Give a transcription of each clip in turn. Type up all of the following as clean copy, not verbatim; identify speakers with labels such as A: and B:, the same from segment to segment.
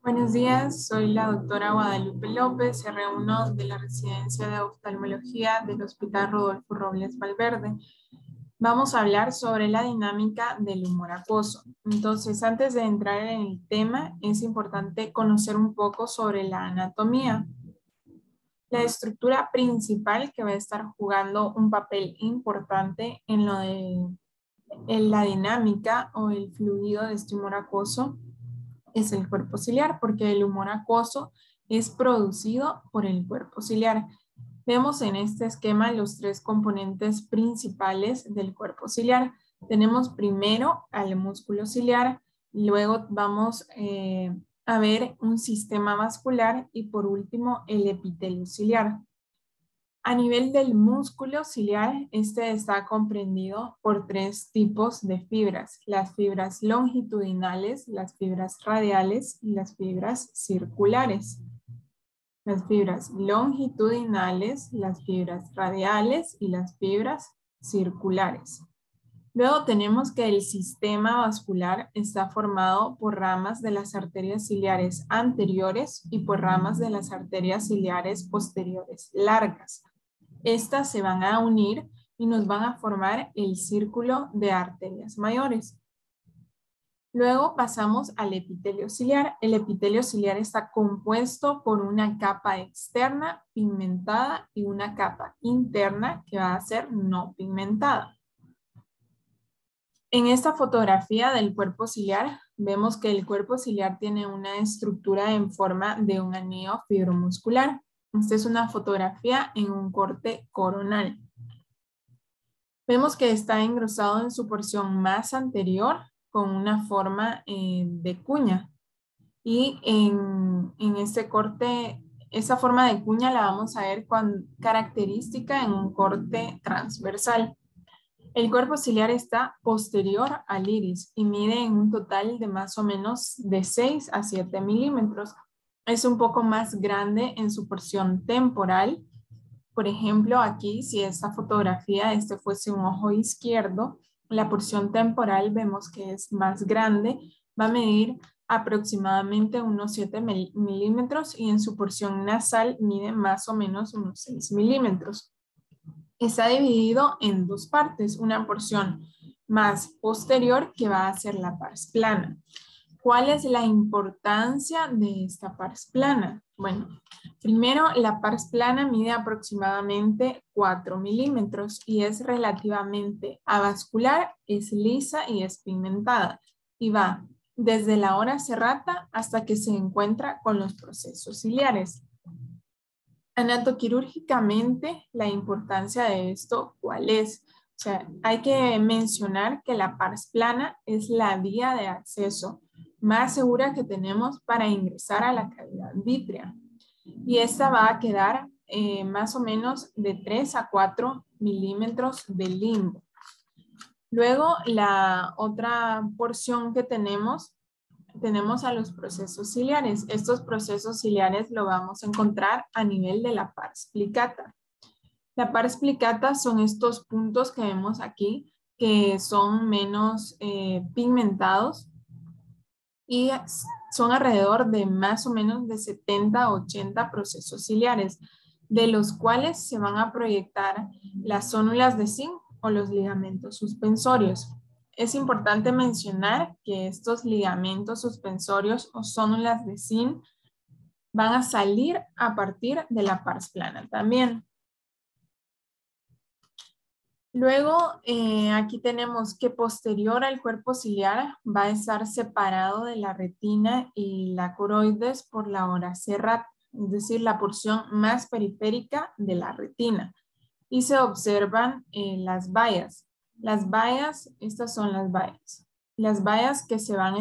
A: Buenos días, soy la doctora Guadalupe López, R1 de la Residencia de Oftalmología del Hospital Rodolfo Robles Valverde. Vamos a hablar sobre la dinámica del humor acuoso. Entonces, antes de entrar en el tema, es importante conocer un poco sobre la anatomía. La estructura principal que va a estar jugando un papel importante en la dinámica o el fluido de este humor acuoso es el cuerpo ciliar, porque el humor acuoso es producido por el cuerpo ciliar. Vemos en este esquema los tres componentes principales del cuerpo ciliar. Tenemos primero al músculo ciliar, luego vamos a ver un sistema vascular y por último el epitelio ciliar. A nivel del músculo ciliar, este está comprendido por tres tipos de fibras: las fibras longitudinales, las fibras radiales y las fibras circulares. Las fibras longitudinales, las fibras radiales y las fibras circulares. Luego tenemos que el sistema vascular está formado por ramas de las arterias ciliares anteriores y por ramas de las arterias ciliares posteriores largas. Estas se van a unir y nos van a formar el círculo de arterias mayores. Luego pasamos al epitelio ciliar. El epitelio ciliar está compuesto por una capa externa pigmentada y una capa interna que va a ser no pigmentada. En esta fotografía del cuerpo ciliar vemos que el cuerpo ciliar tiene una estructura en forma de un anillo fibromuscular. Esta es una fotografía en un corte coronal. Vemos que está engrosado en su porción más anterior con una forma de cuña. Y en este corte, esa forma de cuña la vamos a ver con característica en un corte transversal. El cuerpo ciliar está posterior al iris y mide en un total de más o menos de 6 a 7 milímetros. Es un poco más grande en su porción temporal. Por ejemplo, aquí, si esta fotografía, este fuese un ojo izquierdo, la porción temporal vemos que es más grande, va a medir aproximadamente unos 7 milímetros y en su porción nasal mide más o menos unos 6 milímetros. Está dividido en dos partes, una porción más posterior que va a ser la pars plana. ¿Cuál es la importancia de esta pars plana? Bueno, primero la pars plana mide aproximadamente 4 milímetros y es relativamente avascular, es lisa y es pigmentada y va desde la hora serrata hasta que se encuentra con los procesos ciliares. Anatoquirúrgicamente, la importancia de esto, ¿cuál es? O sea, hay que mencionar que la pars plana es la vía de acceso más segura que tenemos para ingresar a la cavidad vítrea. Y esta va a quedar más o menos de 3 a 4 milímetros de limbo. Luego, la otra porción que tenemos a los procesos ciliares. Estos procesos ciliares lo vamos a encontrar a nivel de la pars plicata. La pars plicata son estos puntos que vemos aquí que son menos pigmentados y son alrededor de más o menos de 70 a 80 procesos ciliares, de los cuales se van a proyectar las zónulas de zinc o los ligamentos suspensorios. Es importante mencionar que estos ligamentos suspensorios o zónulas de zinc van a salir a partir de la pars plana también. Luego, aquí tenemos que posterior al cuerpo ciliar va a estar separado de la retina y la coroides por la hora serrata, es decir, la porción más periférica de la retina. Y se observan las vallas. Las vallas, estas son las vallas. Las vallas que van a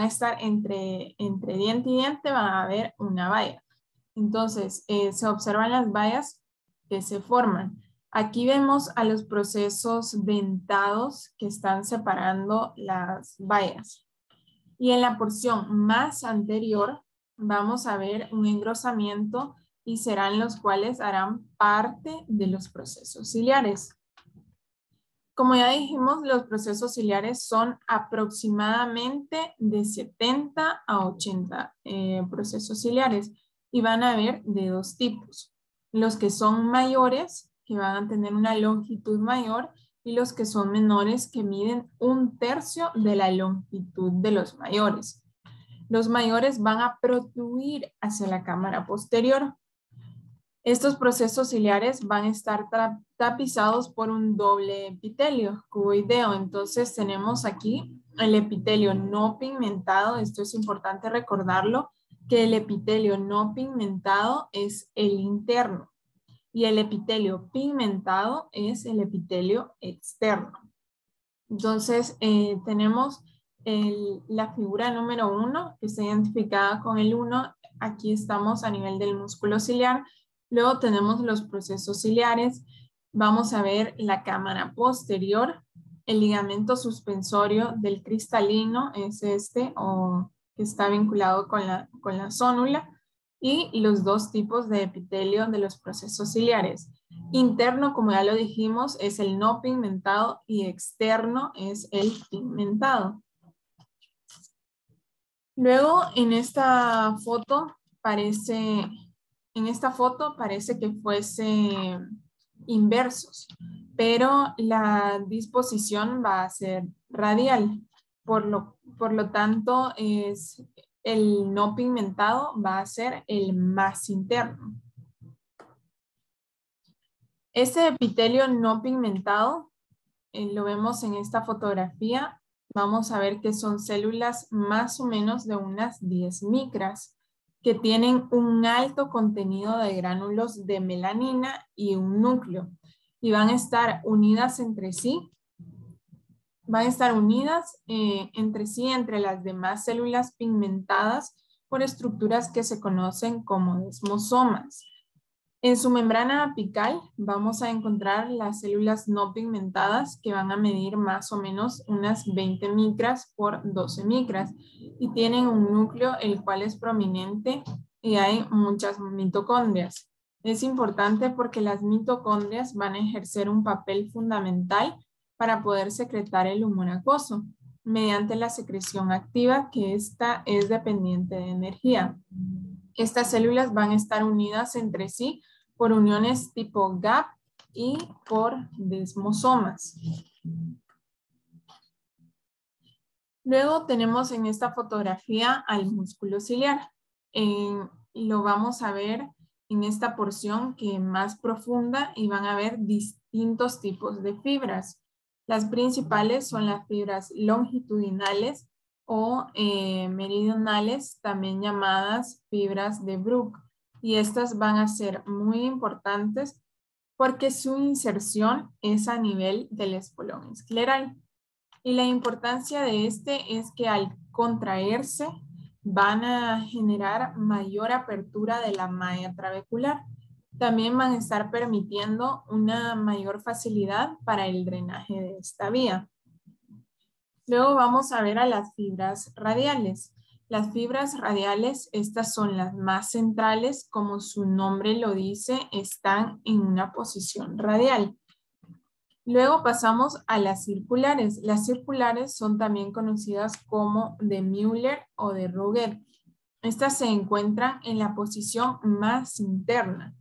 A: estar entre diente y diente, van a haber una valla. Entonces, se observan las vallas que se forman. Aquí vemos a los procesos dentados que están separando las vallas. Y en la porción más anterior vamos a ver un engrosamiento y serán los cuales harán parte de los procesos ciliares. Como ya dijimos, los procesos ciliares son aproximadamente de 70 a 80 procesos ciliares y van a haber de dos tipos. Los que son mayores, que van a tener una longitud mayor, y los que son menores, que miden 1/3 de la longitud de los mayores. Los mayores van a protruir hacia la cámara posterior. Estos procesos ciliares van a estar tapizados por un doble epitelio cuboideo. Entonces tenemos aquí el epitelio no pigmentado. Esto es importante recordarlo, que el epitelio no pigmentado es el interno y el epitelio pigmentado es el epitelio externo. Entonces tenemos la figura número 1 que está identificada con el 1. Aquí estamos a nivel del músculo ciliar. Luego tenemos los procesos ciliares. Vamos a ver la cámara posterior. El ligamento suspensorio del cristalino es este, o que está vinculado con la zónula. Y los dos tipos de epitelio de los procesos ciliares. Interno, como ya lo dijimos, es el no pigmentado y externo es el pigmentado. Luego, en esta foto parece que fuese inversos, pero la disposición va a ser radial. Por lo tanto, el no pigmentado va a ser el más interno. Este epitelio no pigmentado, lo vemos en esta fotografía. Vamos a ver que son células más o menos de unas 10 micras, que tienen un alto contenido de gránulos de melanina y un núcleo. Y van a estar unidas entre sí. Entre las demás células pigmentadas por estructuras que se conocen como desmosomas. En su membrana apical vamos a encontrar las células no pigmentadas que van a medir más o menos unas 20 micras por 12 micras y tienen un núcleo el cual es prominente y hay muchas mitocondrias. Es importante porque las mitocondrias van a ejercer un papel fundamental para poder secretar el humor acuoso mediante la secreción activa, que esta es dependiente de energía. Estas células van a estar unidas entre sí por uniones tipo gap y por desmosomas. Luego tenemos en esta fotografía al músculo ciliar. Lo vamos a ver en esta porción que es más profunda y van a ver distintos tipos de fibras. Las principales son las fibras longitudinales o meridionales, también llamadas fibras de Bruch. Y estas van a ser muy importantes porque su inserción es a nivel del espolón escleral. Y la importancia de este es que al contraerse van a generar mayor apertura de la malla trabecular. También van a estar permitiendo una mayor facilidad para el drenaje de esta vía. Luego vamos a ver a las fibras radiales. Las fibras radiales, estas son las más centrales, como su nombre lo dice, están en una posición radial. Luego pasamos a las circulares. Las circulares son también conocidas como de Müller o de Roget. Estas se encuentran en la posición más interna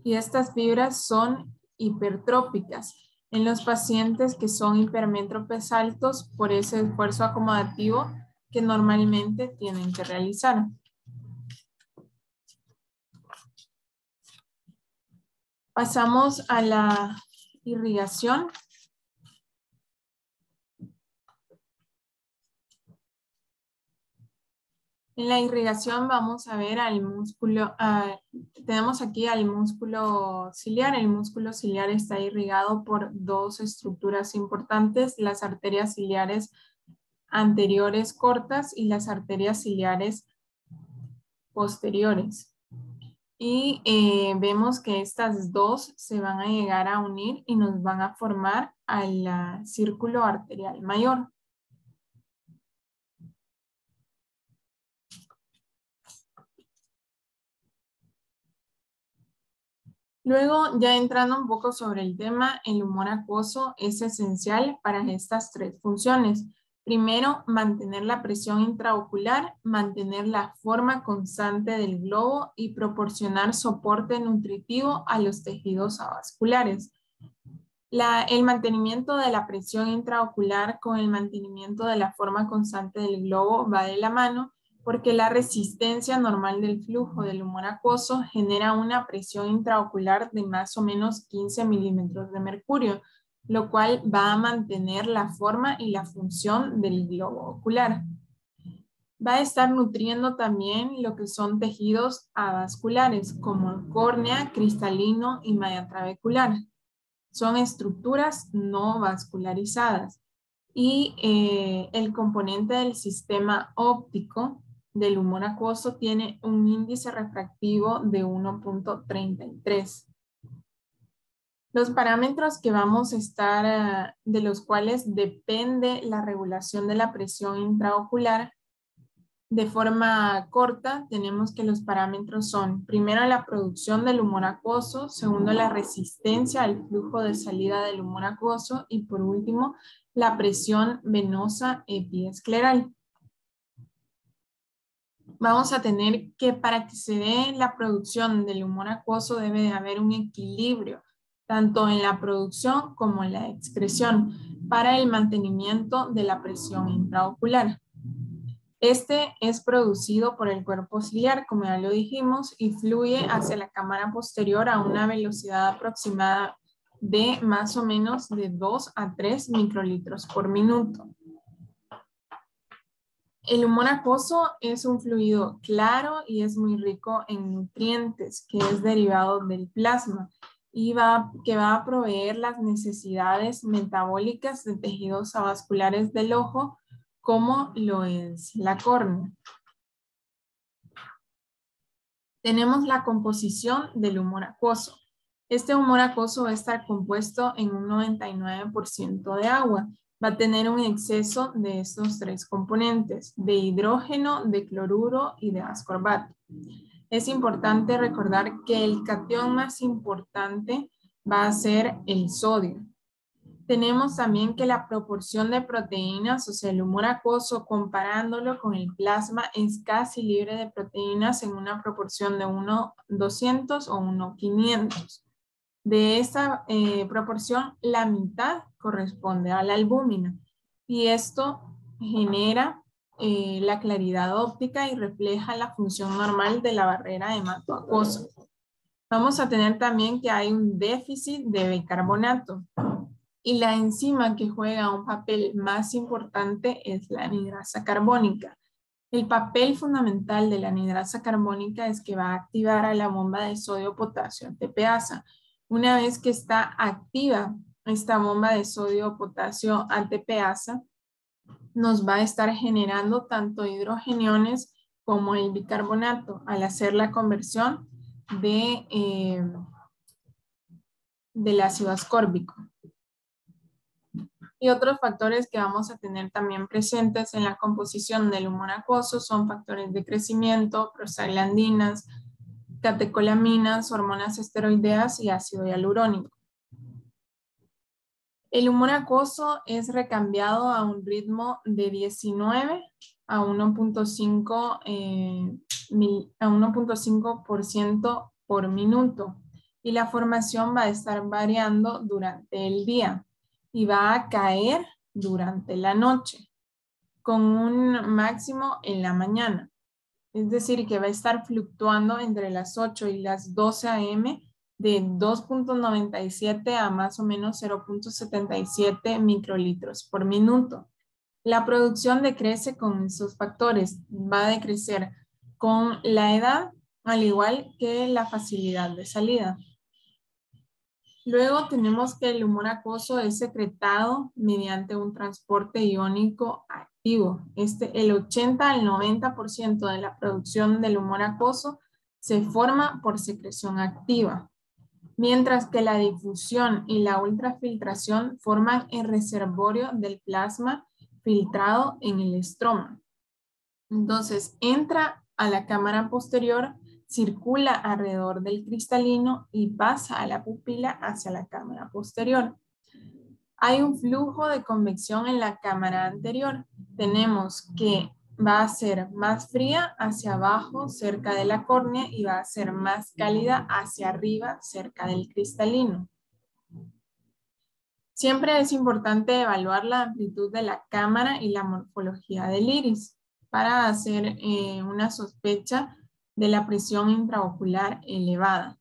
A: y estas fibras son hipertrópicas en los pacientes que son hipermétropes altos por ese esfuerzo acomodativo que normalmente tienen que realizar. Pasamos a la irrigación. En la irrigación vamos a ver al músculo, tenemos aquí al músculo ciliar. El músculo ciliar está irrigado por dos estructuras importantes, las arterias ciliares anteriores cortas y las arterias ciliares posteriores. Y vemos que estas dos se van a llegar a unir y nos van a formar al círculo arterial mayor. Luego, ya entrando un poco sobre el tema, el humor acuoso es esencial para estas tres funciones. Primero, mantener la presión intraocular, mantener la forma constante del globo y proporcionar soporte nutritivo a los tejidos avasculares. El mantenimiento de la presión intraocular con el mantenimiento de la forma constante del globo va de la mano porque la resistencia normal del flujo del humor acuoso genera una presión intraocular de más o menos 15 milímetros de mercurio, lo cual va a mantener la forma y la función del globo ocular. Va a estar nutriendo también lo que son tejidos avasculares como córnea, cristalino y malla trabecular. Son estructuras no vascularizadas y el componente del sistema óptico del humor acuoso tiene un índice refractivo de 1.33. Los parámetros que vamos a estar, de los cuales depende la regulación de la presión intraocular, de forma corta, tenemos que los parámetros son, primero, la producción del humor acuoso, segundo, la resistencia al flujo de salida del humor acuoso y por último, la presión venosa epiescleral. Vamos a tener que para que se dé la producción del humor acuoso debe de haber un equilibrio, tanto en la producción como en la excreción, para el mantenimiento de la presión intraocular. Este es producido por el cuerpo ciliar, como ya lo dijimos, y fluye hacia la cámara posterior a una velocidad aproximada de más o menos de 2 a 3 microlitros por minuto. El humor acuoso es un fluido claro y es muy rico en nutrientes, que es derivado del plasma y que va a proveer las necesidades metabólicas de tejidos avasculares del ojo, como lo es la córnea. Tenemos la composición del humor acuoso. Este humor acuoso va a estar compuesto en un 99% de agua. Va a tener un exceso de estos tres componentes, de hidrógeno, de cloruro y de ascorbato. Es importante recordar que el catión más importante va a ser el sodio. Tenemos también que la proporción de proteínas, o sea, el humor acuoso, comparándolo con el plasma, es casi libre de proteínas en una proporción de 1:200 o 1:500. De esta proporción, la mitad corresponde a la albúmina y esto genera la claridad óptica y refleja la función normal de la barrera hematoacuosa. Vamos a tener también que hay un déficit de bicarbonato. Y la enzima que juega un papel más importante es la anhidrasa carbónica. El papel fundamental de la anhidrasa carbónica es que va a activar a la bomba de sodio-potasio ATPasa. Una vez que está activa esta bomba de sodio-potasio ATPasa, nos va a estar generando tanto hidrogeniones como el bicarbonato al hacer la conversión del ácido ascórbico. Y otros factores que vamos a tener también presentes en la composición del humor acuoso son factores de crecimiento, prostaglandinas, catecolaminas, hormonas esteroideas y ácido hialurónico. El humor acuoso es recambiado a un ritmo de 19 a 1.5% por minuto y la formación va a estar variando durante el día y va a caer durante la noche con un máximo en la mañana. Es decir, que va a estar fluctuando entre las 8 y las 12 a.m. de 2.97 a más o menos 0.77 microlitros por minuto. La producción decrece con esos factores, va a decrecer con la edad, al igual que la facilidad de salida. Luego tenemos que el humor acuoso es secretado mediante un transporte iónico activo. El 80 al 90% de la producción del humor acuoso se forma por secreción activa, mientras que la difusión y la ultrafiltración forman el reservorio del plasma filtrado en el estroma. Entonces entra a la cámara posterior, circula alrededor del cristalino y pasa a la pupila hacia la cámara posterior. Hay un flujo de convección en la cámara anterior. Tenemos que va a ser más fría hacia abajo cerca de la córnea y va a ser más cálida hacia arriba cerca del cristalino. Siempre es importante evaluar la amplitud de la cámara y la morfología del iris para hacer una sospecha de la presión intraocular elevada.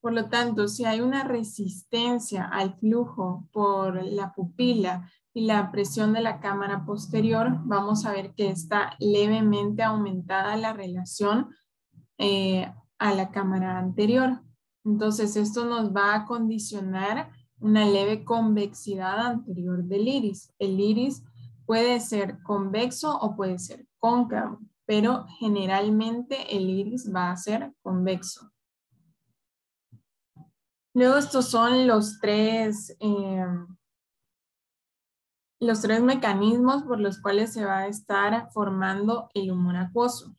A: Por lo tanto, si hay una resistencia al flujo por la pupila y la presión de la cámara posterior, vamos a ver que está levemente aumentada la relación a la cámara anterior. Entonces, esto nos va a condicionar una leve convexidad anterior del iris. El iris puede ser convexo o puede ser cóncavo, pero generalmente el iris va a ser convexo. Luego estos son los tres mecanismos por los cuales se va a estar formando el humor acuoso.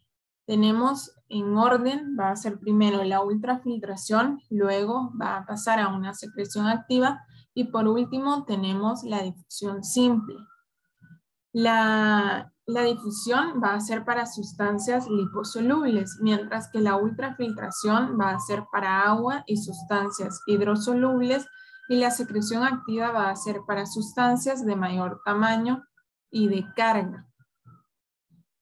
A: Tenemos en orden, va a ser primero la ultrafiltración, luego va a pasar a una secreción activa y por último tenemos la difusión simple. La difusión va a ser para sustancias liposolubles, mientras que la ultrafiltración va a ser para agua y sustancias hidrosolubles y la secreción activa va a ser para sustancias de mayor tamaño y de carga.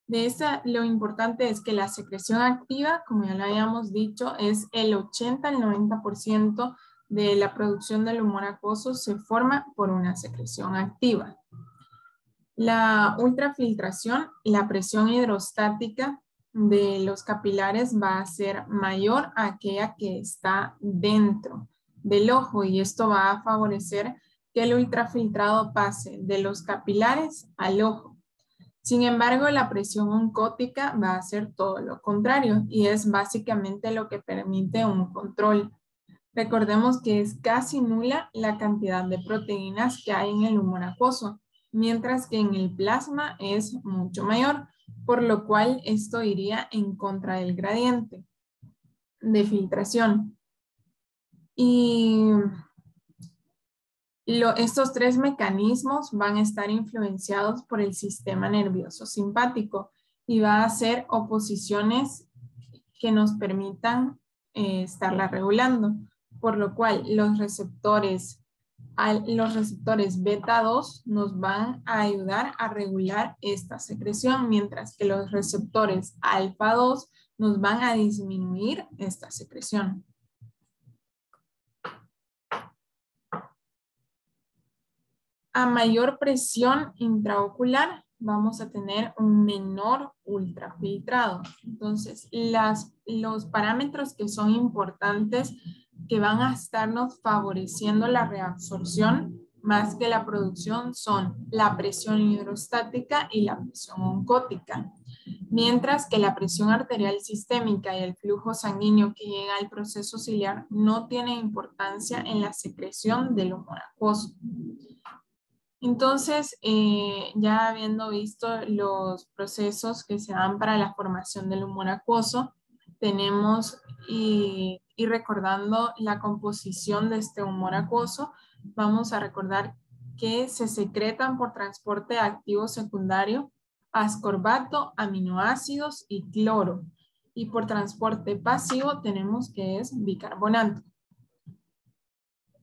A: De esa, lo importante es que la secreción activa, como ya lo habíamos dicho, es el 80 al 90% de la producción del humor acuoso se forma por una secreción activa. La ultrafiltración, la presión hidrostática de los capilares va a ser mayor a aquella que está dentro del ojo y esto va a favorecer que el ultrafiltrado pase de los capilares al ojo. Sin embargo, la presión oncótica va a ser todo lo contrario y es básicamente lo que permite un control. Recordemos que es casi nula la cantidad de proteínas que hay en el humor acuoso, mientras que en el plasma es mucho mayor, por lo cual esto iría en contra del gradiente de filtración. Y estos tres mecanismos van a estar influenciados por el sistema nervioso simpático y va a hacer oposiciones que nos permitan estarla regulando, por lo cual los receptores beta 2 nos van a ayudar a regular esta secreción, mientras que los receptores alfa 2 nos van a disminuir esta secreción. A mayor presión intraocular vamos a tener un menor ultrafiltrado. Entonces, los parámetros que son importantes que van a estarnos favoreciendo la reabsorción más que la producción son la presión hidrostática y la presión oncótica. Mientras que la presión arterial sistémica y el flujo sanguíneo que llega al proceso ciliar no tienen importancia en la secreción del humor acuoso. Entonces, ya habiendo visto los procesos que se dan para la formación del humor acuoso, tenemos y recordando la composición de este humor acuoso, vamos a recordar que se secretan por transporte activo secundario ascorbato, aminoácidos y cloro. Y por transporte pasivo tenemos que es bicarbonato.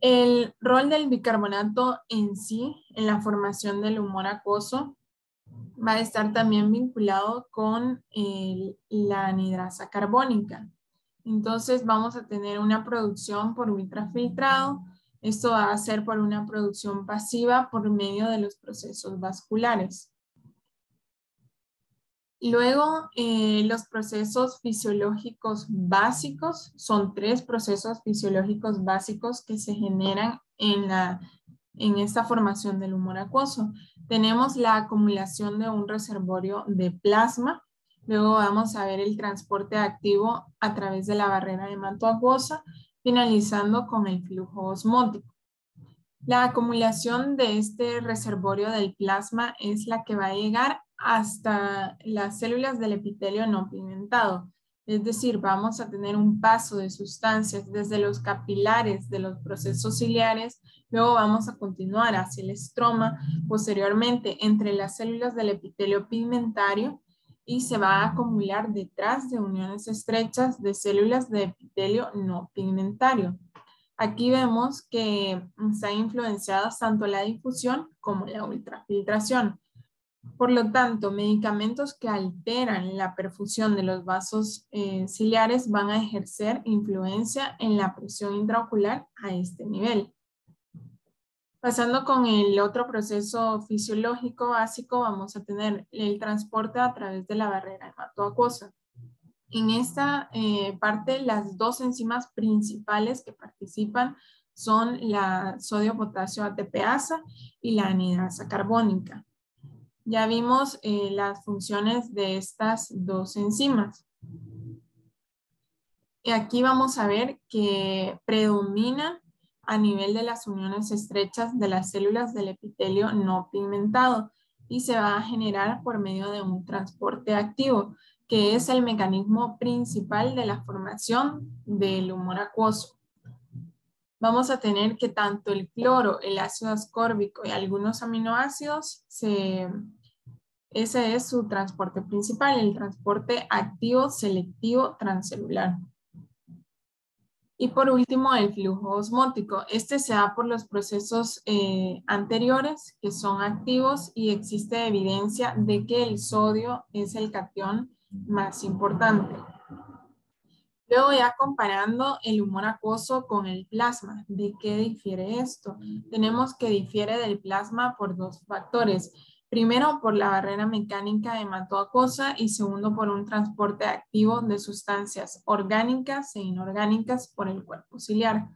A: El rol del bicarbonato en sí, en la formación del humor acuoso, va a estar también vinculado con la anhidrasa carbónica. Entonces vamos a tener una producción por ultrafiltrado. Esto va a ser por una producción pasiva por medio de los procesos vasculares. Luego, los procesos fisiológicos básicos, son 3 procesos fisiológicos básicos que se generan en esta formación del humor acuoso. Tenemos la acumulación de un reservorio de plasma, luego vamos a ver el transporte activo a través de la barrera hematoacuosa, finalizando con el flujo osmótico. La acumulación de este reservorio del plasma es la que va a llegar hasta las células del epitelio no pigmentado. Es decir, vamos a tener un paso de sustancias desde los capilares de los procesos ciliares, luego vamos a continuar hacia el estroma, posteriormente entre las células del epitelio pigmentario y se va a acumular detrás de uniones estrechas de células de epitelio no pigmentario. Aquí vemos que están influenciadas tanto la difusión como la ultrafiltración. Por lo tanto, medicamentos que alteran la perfusión de los vasos ciliares van a ejercer influencia en la presión intraocular a este nivel. Pasando con el otro proceso fisiológico básico, vamos a tener el transporte a través de la barrera hematoacuosa. En esta parte, las dos enzimas principales que participan son la sodio-potasio ATPasa y la anhidrasa carbónica. Ya vimos las funciones de estas dos enzimas. Y aquí vamos a ver que predominan a nivel de las uniones estrechas de las células del epitelio no pigmentado y se va a generar por medio de un transporte activo, que es el mecanismo principal de la formación del humor acuoso. Vamos a tener que tanto el cloro, el ácido ascórbico y algunos aminoácidos ese es su transporte principal, el transporte activo selectivo transcelular. Y por último, el flujo osmótico. Este se da por los procesos anteriores que son activos y existe evidencia de que el sodio es el catión más importante. Luego ya comparando el humor acuoso con el plasma. ¿De qué difiere esto? Tenemos que difiere del plasma por dos factores. Primero, por la barrera mecánica hematoacuosa y segundo, por un transporte activo de sustancias orgánicas e inorgánicas por el cuerpo ciliar.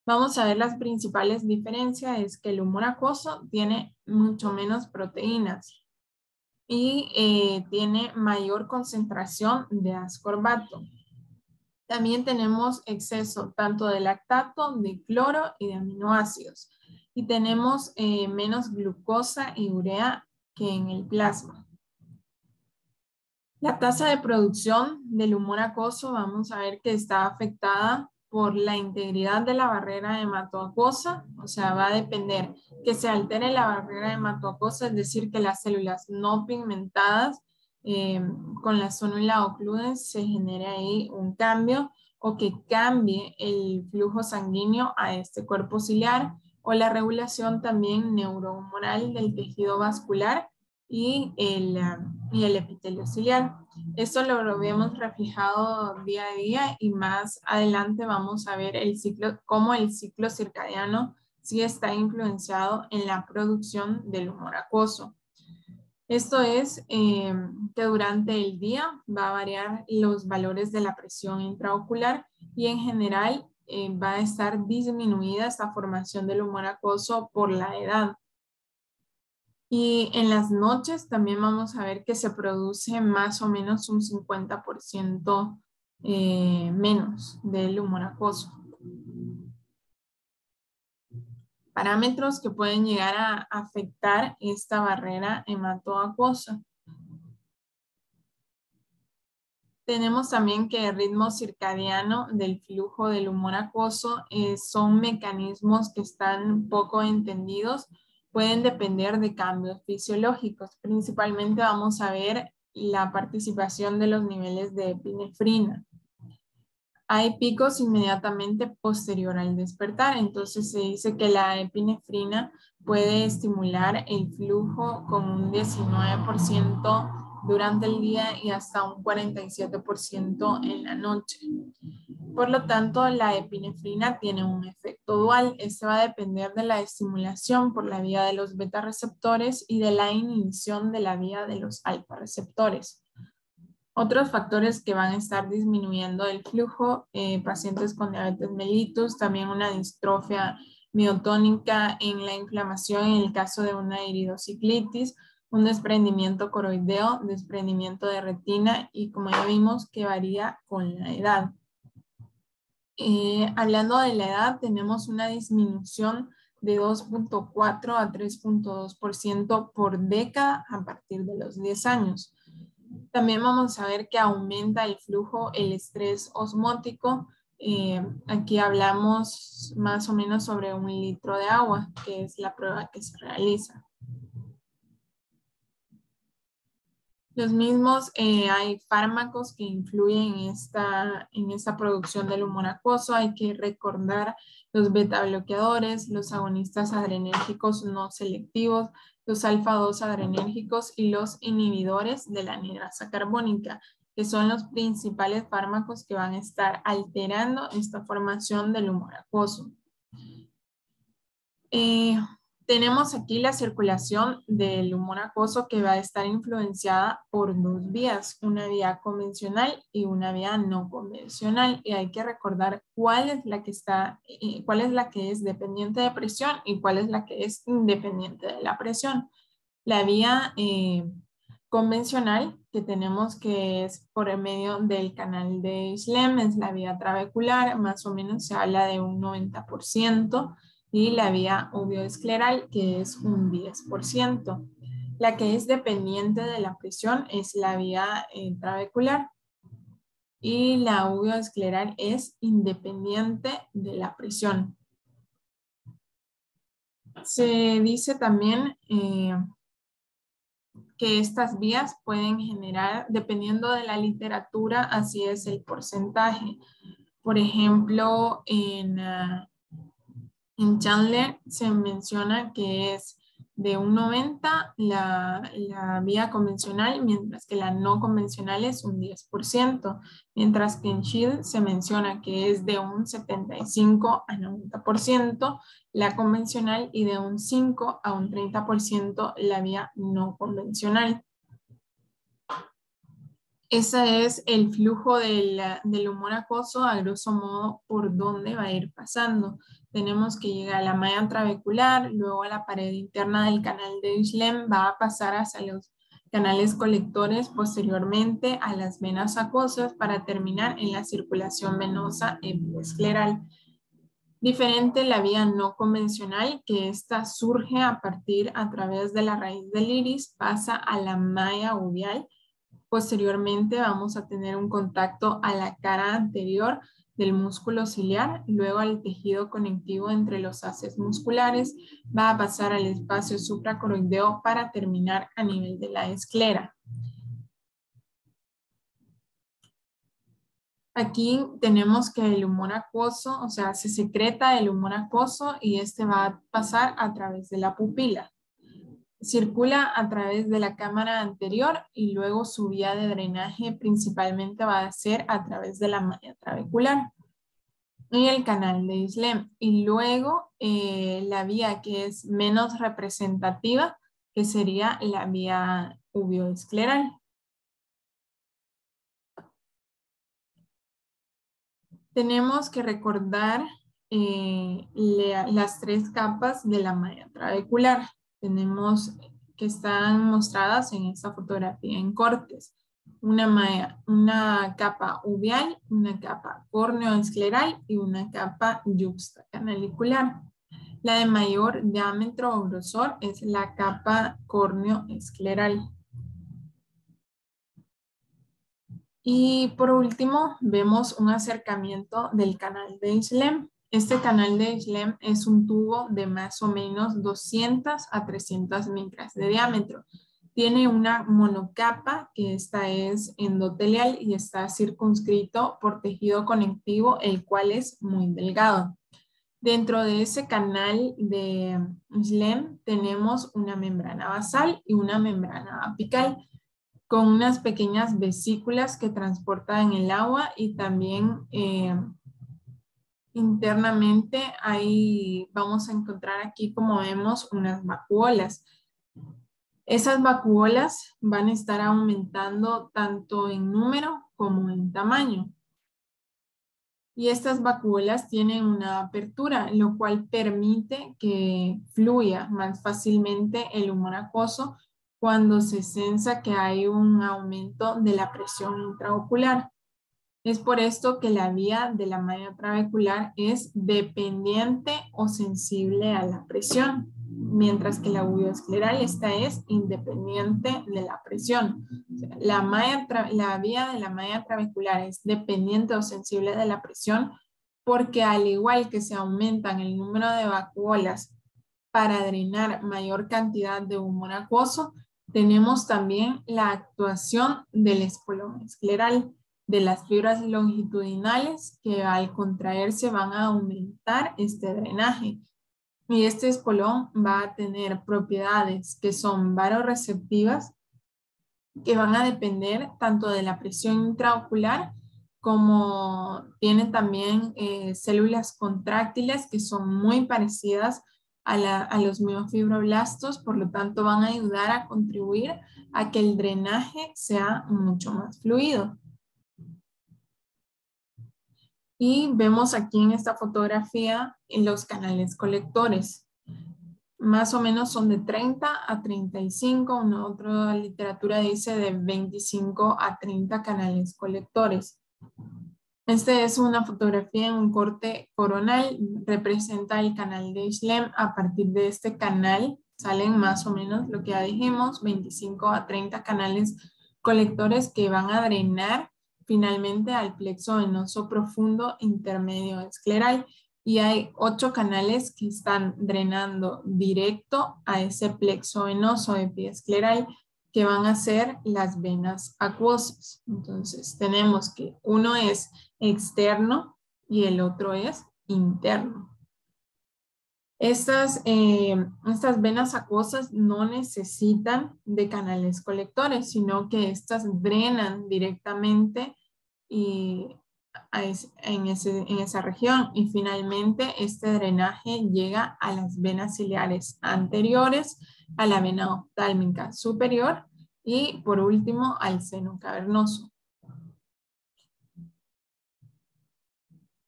A: Vamos a ver las principales diferencias. Es que el humor acuoso tiene mucho menos proteínas y tiene mayor concentración de ascorbato. También tenemos exceso tanto de lactato, de cloro y de aminoácidos. Y tenemos menos glucosa y urea que en el plasma. La tasa de producción del humor acuoso vamos a ver que está afectada por la integridad de la barrera hematoacuosa, o sea, va a depender que se altere la barrera hematoacuosa, es decir, que las células no pigmentadas con la zónula ocludens se genere ahí un cambio o que cambie el flujo sanguíneo a este cuerpo ciliar o la regulación también neurohumoral del tejido vascular y el epitelio ciliar. Esto lo vemos reflejado día a día y más adelante vamos a ver el ciclo, cómo el ciclo circadiano sí está influenciado en la producción del humor acuoso. Esto es que durante el día va a variar los valores de la presión intraocular y en general va a estar disminuida esta formación del humor acuoso por la edad. Y en las noches también vamos a ver que se produce más o menos un 50% menos del humor acuoso. Parámetros que pueden llegar a afectar esta barrera hematoacuosa. Tenemos también que el ritmo circadiano del flujo del humor acuoso son mecanismos que están poco entendidos, pueden depender de cambios fisiológicos. Principalmente vamos a ver la participación de los niveles de epinefrina. Hay picos inmediatamente posterior al despertar, entonces se dice que la epinefrina puede estimular el flujo con un 19% durante el día y hasta un 47% en la noche. Por lo tanto, la epinefrina tiene un efecto dual. Este va a depender de la estimulación por la vía de los beta receptores y de la inhibición de la vía de los alfa receptores. Otros factores que van a estar disminuyendo el flujo, pacientes con diabetes mellitus, también una distrofia miotónica en la inflamación en el caso de una iridociclitis, un desprendimiento coroideo, desprendimiento de retina y como ya vimos que varía con la edad. Hablando de la edad, tenemos una disminución de 2.4 a 3.2% por década a partir de los 10 años. También vamos a ver que aumenta el flujo, el estrés osmótico. Aquí hablamos más o menos sobre 1 litro de agua, que es la prueba que se realiza. Los mismos, hay fármacos que influyen en esta producción del humor acuoso. Hay que recordar los beta bloqueadores, los agonistas adrenérgicos no selectivos, los alfa-2 adrenérgicos y los inhibidores de la anhidrasa carbónica, que son los principales fármacos que van a estar alterando esta formación del humor acuoso. Tenemos aquí la circulación del humor acuoso que va a estar influenciada por 2 vías, una vía convencional y una vía no convencional. Y hay que recordar cuál es la que es dependiente de presión y cuál es la que es independiente de la presión. La vía convencional que tenemos, que es por el medio del canal de Schlemm, es la vía trabecular, más o menos se habla de un 90%. Y la vía uveoescleral, que es un 10%. La que es dependiente de la presión es la vía trabecular y la uveoescleral es independiente de la presión. Se dice también que estas vías pueden generar, dependiendo de la literatura, así es el porcentaje. Por ejemplo, en Chandler se menciona que es de un 90 la vía convencional, mientras que la no convencional es un 10%, mientras que en Shield se menciona que es de un 75 a 90% la convencional y de un 5 a un 30% la vía no convencional. Ese es el flujo del humor acuoso, a grosso modo, por dónde va a ir pasando. Tenemos que llegar a la malla trabecular, luego a la pared interna del canal de Schlemm, va a pasar hacia los canales colectores, posteriormente a las venas acuosas, para terminar en la circulación venosa epiescleral. Diferente la vía no convencional, que esta surge a través de la raíz del iris, pasa a la malla uveal. Posteriormente vamos a tener un contacto a la cara anterior del músculo ciliar, luego al tejido conectivo entre los haces musculares, va a pasar al espacio supracoroideo para terminar a nivel de la esclera. Aquí tenemos que el humor acuoso, o sea, se secreta el humor acuoso y este va a pasar a través de la pupila. Circula a través de la cámara anterior y luego su vía de drenaje principalmente va a ser a través de la malla trabecular y el canal de Schlemm. Y luego la vía que es menos representativa, que sería la vía uveoescleral. Tenemos que recordar las 3 capas de la malla trabecular. Tenemos que están mostradas en esta fotografía en cortes. Una capa uveal, una capa córneo-escleral y una capa yuxtacanalicular. La de mayor diámetro o grosor es la capa córneo-escleral. Y por último, vemos un acercamiento del canal de Schlemm. Este canal de Schlemm es un tubo de más o menos 200 a 300 micras de diámetro. Tiene una monocapa, que esta es endotelial y está circunscrito por tejido conectivo, el cual es muy delgado. Dentro de ese canal de Schlemm tenemos una membrana basal y una membrana apical, con unas pequeñas vesículas que transportan el agua y también internamente ahí vamos a encontrar aquí, como vemos, unas vacuolas. Esas vacuolas van a estar aumentando tanto en número como en tamaño. Y estas vacuolas tienen una apertura, lo cual permite que fluya más fácilmente el humor acuoso cuando se sensa que hay un aumento de la presión intraocular. Es por esto que la vía de la malla trabecular es dependiente o sensible a la presión. mientras que la uveoescleral, esta es independiente de la presión. O sea, la vía de la malla trabecular es dependiente o sensible de la presión, porque al igual que se aumentan el número de vacuolas para drenar mayor cantidad de humor acuoso, tenemos también la actuación del espolón escleral, de las fibras longitudinales que al contraerse van a aumentar este drenaje. Y este espolón va a tener propiedades que son varoreceptivas, que van a depender tanto de la presión intraocular como tienen también células contráctiles que son muy parecidas a los miofibroblastos, por lo tanto van a ayudar a contribuir a que el drenaje sea mucho más fluido. Y vemos aquí en esta fotografía en los canales colectores. Más o menos son de 30 a 35, una otra literatura dice de 25 a 30 canales colectores. Esta es una fotografía en un corte coronal, representa el canal de Schlemm. A partir de este canal salen más o menos lo que ya dijimos, 25 a 30 canales colectores que van a drenar finalmente al plexo venoso profundo intermedio escleral. Y hay 8 canales que están drenando directo a ese plexo venoso epiescleral, que van a ser las venas acuosas. Entonces tenemos que uno es externo y el otro es interno. Estas venas acuosas no necesitan de canales colectores, sino que estas drenan directamente en esa región. Y finalmente este drenaje llega a las venas ciliares anteriores, a la vena oftálmica superior y por último al seno cavernoso.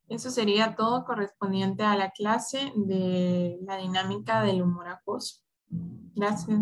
A: Eso sería todo correspondiente a la clase de la dinámica del humor acuoso. Gracias.